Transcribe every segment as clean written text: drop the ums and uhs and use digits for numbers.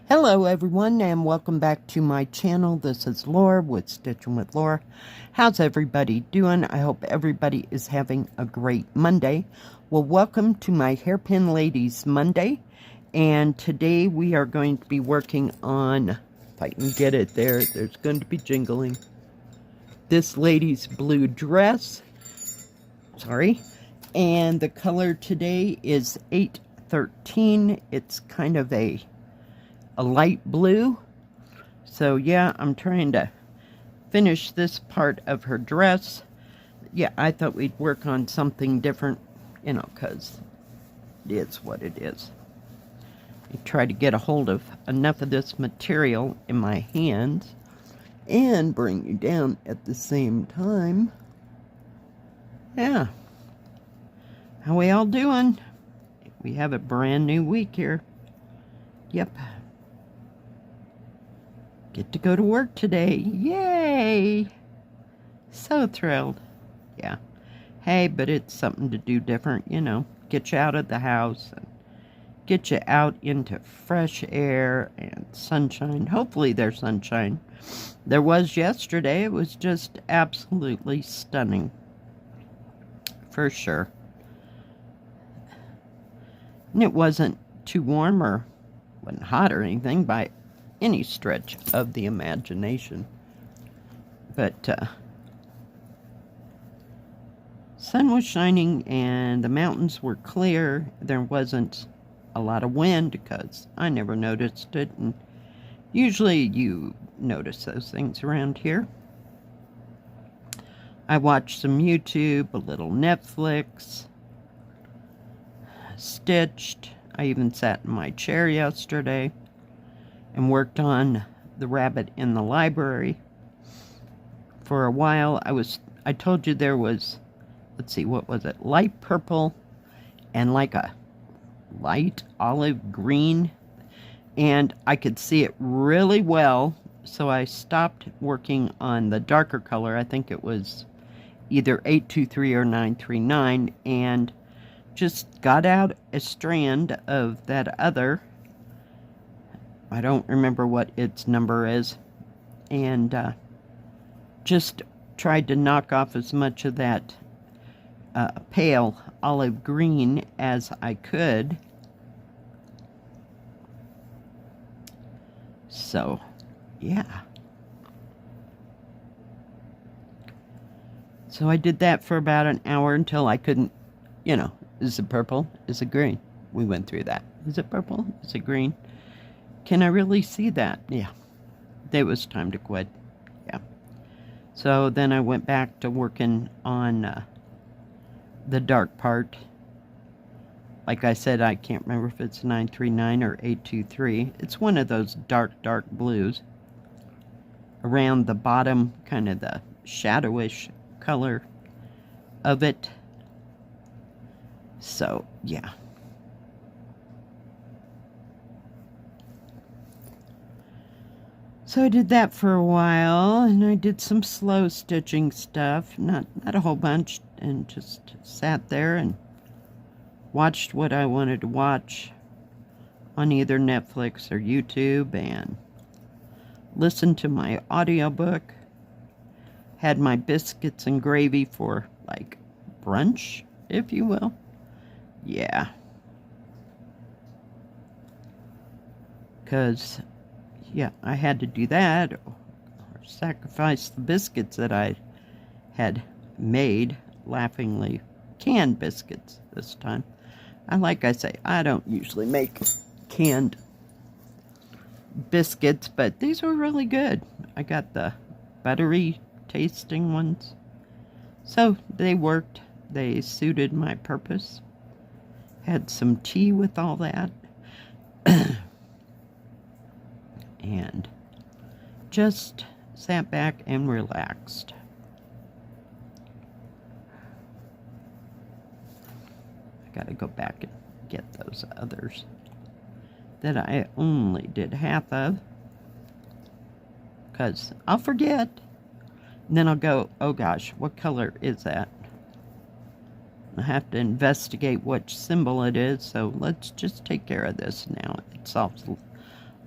Hello everyone and welcome back to my channel. This is Lora with Stitching with Lora. How's everybody doing? I hope everybody is having a great Monday. Well, welcome to my Hairpin Ladies Monday, and today we are going to be working on, if I can get it there's going to be jingling, this lady's blue dress. Sorry. And the color today is 813. It's kind of a light blue. So yeah, I'm trying to finish this part of her dress. Yeah, I thought we'd work on something different, you know, because it is what it is. I try to get a hold of enough of this material in my hands and bring you down at the same time. Yeah. How we all doing? We have a brand new week here. Yep. Get to go to work today. Yay! So thrilled. Yeah. Hey, but it's something to do different, you know. Get you out of the house and get you out into fresh air and sunshine. Hopefully there's sunshine. There was yesterday. It was just absolutely stunning. For sure. And it wasn't too warm or wasn't hot or anything by any stretch of the imagination. But sun was shining and the mountains were clear. There wasn't a lot of wind because I never noticed it, and usually you notice those things around here. I watched some YouTube, a little Netflix, stitched. I even sat in my chair yesterday and worked on the rabbit in the library. For a while, I told you there was, let's see, what was it? Light purple and like a light olive green. And I could see it really well, so I stopped working on the darker color. I think it was either 823 or 939, and just got out a strand of that other, I don't remember what its number is, and just tried to knock off as much of that pale olive green as I could. So, yeah. So I did that for about an hour until I couldn't, you know, is it purple? Is it green? We went through that. Is it purple? Is it green? Can I really see that? Yeah. It was time to quit. Yeah. So then I went back to working on the dark part. Like I said, I can't remember if it's 939 or 823. It's one of those dark blues. Around the bottom, kind of the shadowish color of it. So, yeah. So I did that for a while, and I did some slow stitching stuff, not a whole bunch, and just sat there and watched what I wanted to watch on either Netflix or YouTube, and listened to my audiobook. Had my biscuits and gravy for, like, brunch, if you will. Yeah. Because, yeah, I had to do that or sacrifice the biscuits that I had made, laughingly canned biscuits this time. And like I say, I don't usually make canned biscuits, but these were really good. I got the buttery tasting ones. So they worked. They suited my purpose. Had some tea with all that. And just sat back and relaxed. I gotta go back and get those others that I only did half of, because I'll forget. And then I'll go, oh gosh, what color is that? I have to investigate which symbol it is, so let's just take care of this now. It solves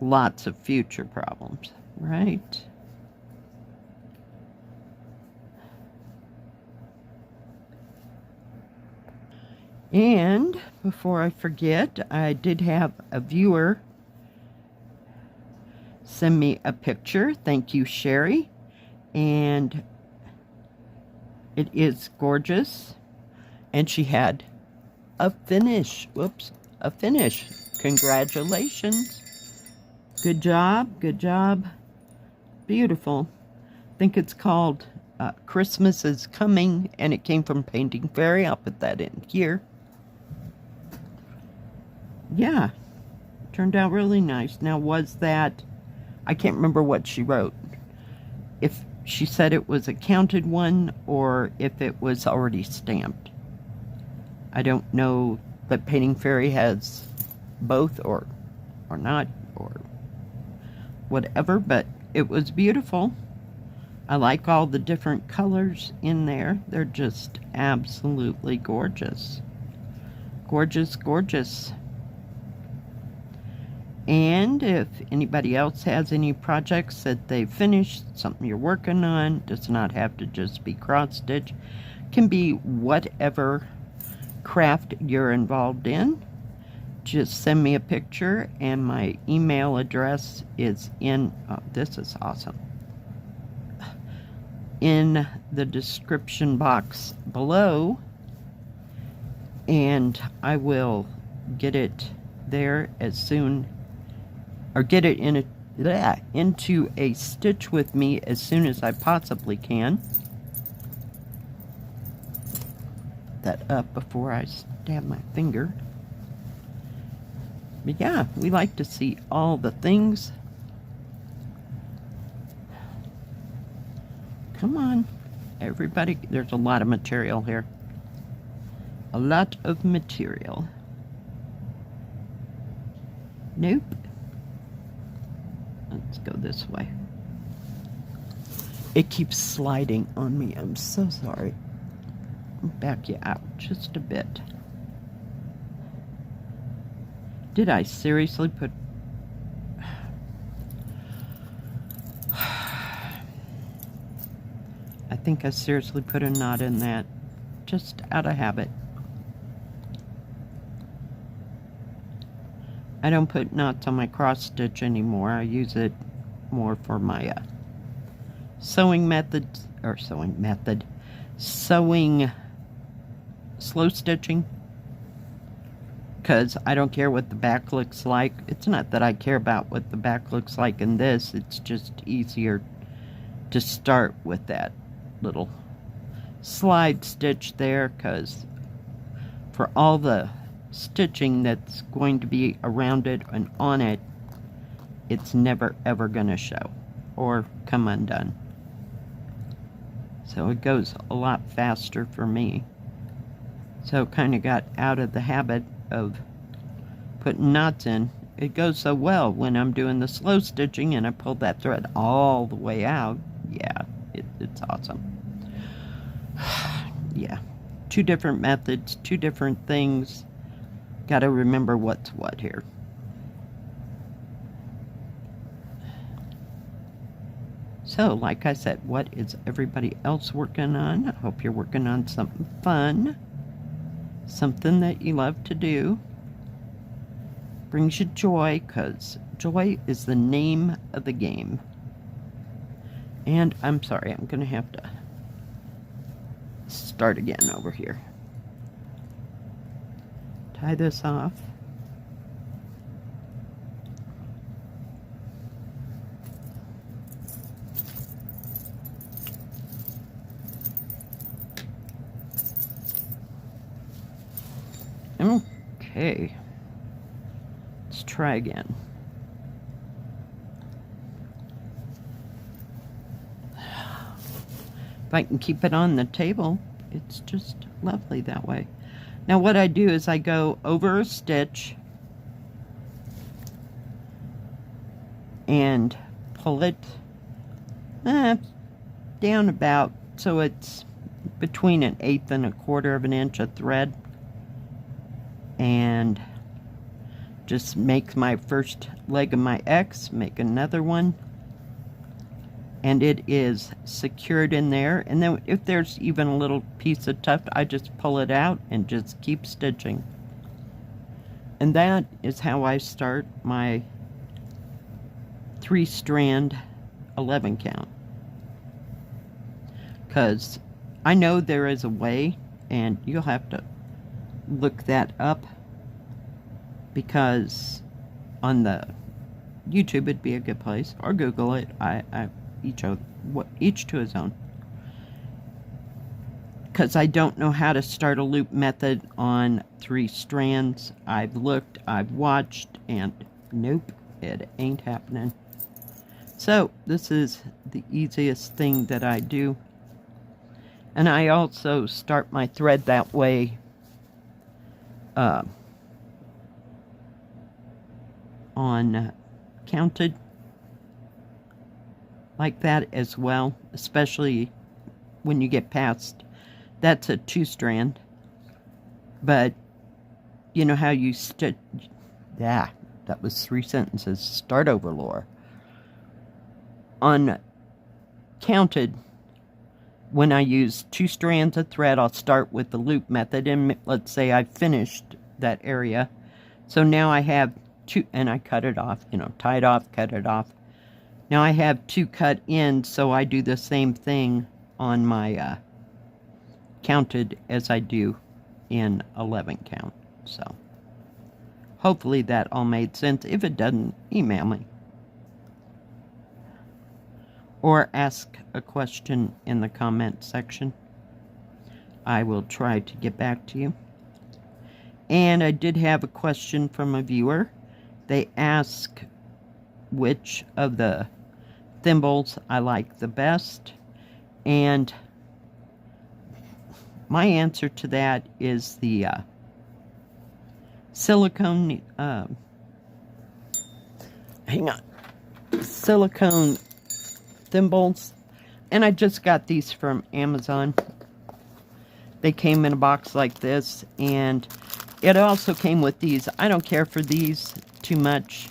lots of future problems, right? And before I forget, I did have a viewer send me a picture. Thank you, Sherry. And it is gorgeous. And she had a finish. Whoops, a finish. Congratulations. Good job, good job. Beautiful. I think it's called Christmas is Coming, and it came from Painting Fairy. I'll put that in here. Yeah, turned out really nice. Now, was that, I can't remember what she wrote. If she said it was a counted one or if it was already stamped. I don't know, but Painting Fairy has both or not or whatever, but it was beautiful. I like all the different colors in there. They're just absolutely gorgeous. Gorgeous, gorgeous. And if anybody else has any projects that they've finished, something you're working on, does not have to just be cross-stitch, can be whatever craft you're involved in. Just send me a picture, and my email address is in, oh, this is awesome, in the description box below, and I will get it there as soon, or get it in into a stitch with me as soon as I possibly can. That up before I stab my finger. But yeah, we like to see all the things. Come on, everybody. There's a lot of material here. A lot of material. Nope. Let's go this way. It keeps sliding on me. I'm so sorry. I'll back you out just a bit. Did I seriously put... I think I seriously put a knot in that. Just out of habit. I don't put knots on my cross stitch anymore. I use it more for my sewing slow stitching, because I don't care what the back looks like. It's not that I care about what the back looks like in this, it's just easier to start with that little slide stitch there, because for all the stitching that's going to be around it and on it, it's never ever gonna show or come undone. So it goes a lot faster for me. So kind of got out of the habit of putting knots in. It goes so well when I'm doing the slow stitching and I pull that thread all the way out. Yeah, it's awesome. Yeah, two different methods, two different things. Got to remember what's what here. So, like I said, what is everybody else working on? I hope you're working on something fun. Something that you love to do. Brings you joy, because joy is the name of the game. And I'm sorry, I'm going to have to start again over here. Tie this off. Okay. Let's try again. If I can keep it on the table, it's just lovely that way. Now what I do is I go over a stitch and pull it down about, so it's between 1/8 and 1/4 of an inch of thread, and just make my first leg of my X, make another one, and it is secured in there. And then if there's even a little piece of tuft, I just pull it out and just keep stitching. And that is how I start my 3-strand 11 count. Because I know there is a way, and you'll have to look that up, because on the YouTube it'd be a good place, or Google it. Each to his own. Because I don't know how to start a loop method on 3 strands. I've looked, I've watched, and nope, it ain't happening. So this is the easiest thing that I do. And I also start my thread that way on counted like that as well, especially when you get past, that's a 2-strand, but you know how you stitch, that was 3 sentences, start over, Lora. On counted, when I use 2 strands of thread, I'll start with the loop method, and let's say I finished that area, so now I have 2, and I cut it off, tie it off, cut it off. Now I have 2 cut in, so I do the same thing on my counted as I do in 11 count. So hopefully that all made sense. If it doesn't, email me. Or ask a question in the comment section. I will try to get back to you. And I did have a question from a viewer. They ask which of the thimbles I like the best, and my answer to that is the silicone silicone thimbles. And I just got these from Amazon. They came in a box like this, and it also came with these. I don't care for these too much,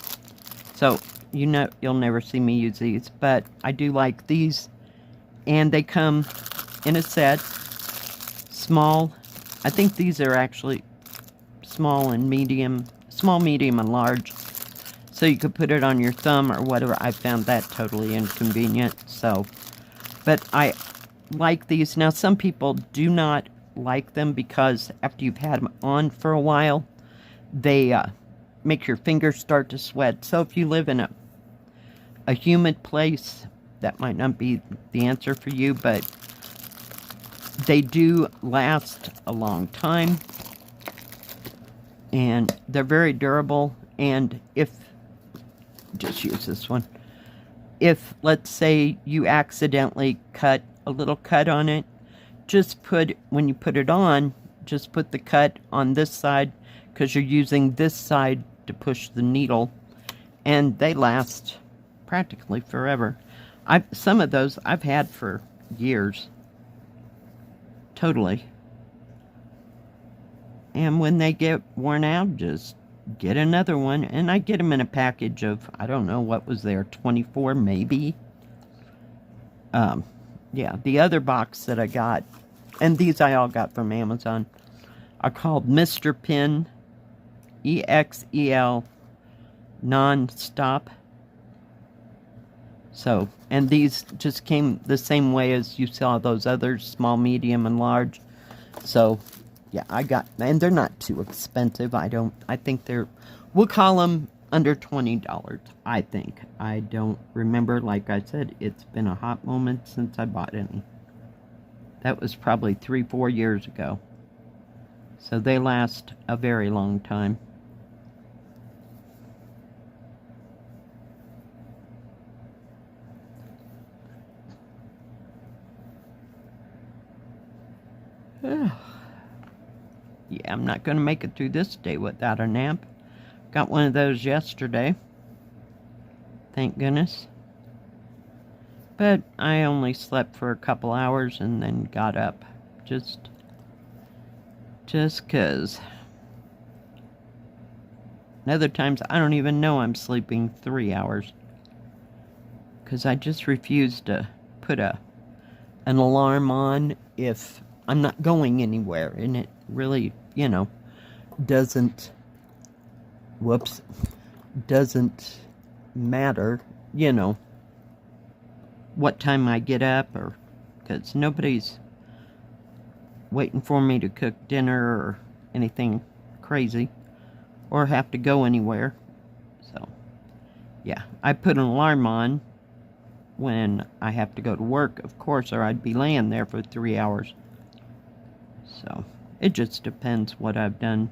so you'll never see me use these, but I do like these, and they come in a set, small. I think these are actually small, medium, and large, so you could put it on your thumb or whatever. I found that totally inconvenient, so, but I like these. Now, some people do not like them because after you've had them on for a while, they make your fingers start to sweat. So if you live in a humid place, that might not be the answer for you, but they do last a long time, and they're very durable. And if, just use this one, if let's say you accidentally cut a little cut on it, when you put it on, just put the cut on this side, because you're using this side to push the needle, and they last practically forever. Some of those I've had for years. Totally. And when they get worn out, just get another one. And I get them in a package of, I don't know, what was there, 24 maybe? Yeah, the other box that I got, and these I all got from Amazon, are called Mr. Pin, EXEL, non-stop. So, and these just came the same way as you saw those others, small, medium, and large. So, yeah, I got, and they're not too expensive. I think we'll call them under $20, I think. I don't remember. Like I said, it's been a hot moment since I bought any. That was probably 3-4 years ago. So they last a very long time. Yeah, I'm not going to make it through this day without a nap. Got one of those yesterday. Thank goodness. But I only slept for a couple hours and then got up. Just 'cause. And other times, I don't even know I'm sleeping 3 hours. Because I just refuse to put an alarm on if I'm not going anywhere. And it really, you know, doesn't matter, you know, what time I get up, or because nobody's waiting for me to cook dinner or anything crazy or have to go anywhere. So yeah, I put an alarm on when I have to go to work, of course, or I'd be laying there for 3 hours. So it just depends what I've done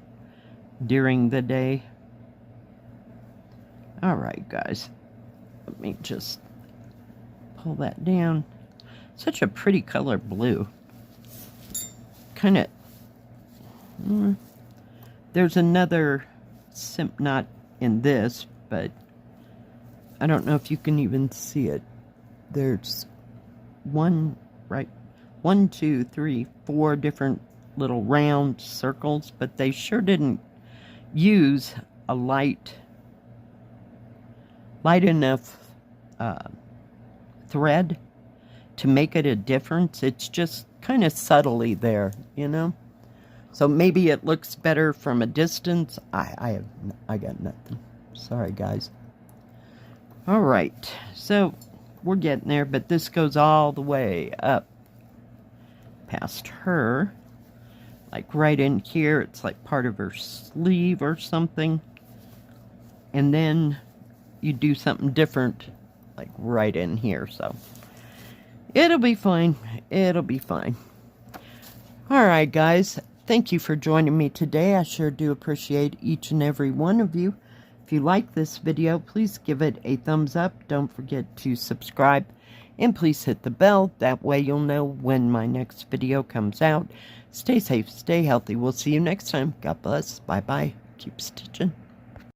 during the day. Alright, guys, let me just pull that down. Such a pretty color, blue. Kind of, there's another not in this, but I don't know if you can even see it. There's one, two, three, four different little round circles, but they sure didn't use a light enough thread to make it a difference. It's just kind of subtly there, you know. So maybe it looks better from a distance. I got nothing. Sorry, guys. All right, so we're getting there, but this goes all the way up past her, like right in here. It's like part of her sleeve or something, and then you do something different like right in here. So it'll be fine. It'll be fine. All right, guys, thank you for joining me today. I sure do appreciate each and every one of you. If you like this video, please give it a thumbs up. Don't forget to subscribe, and please hit the bell. That way you'll know when my next video comes out. Stay safe, stay healthy. We'll see you next time. God bless. Bye-bye. Keep stitching.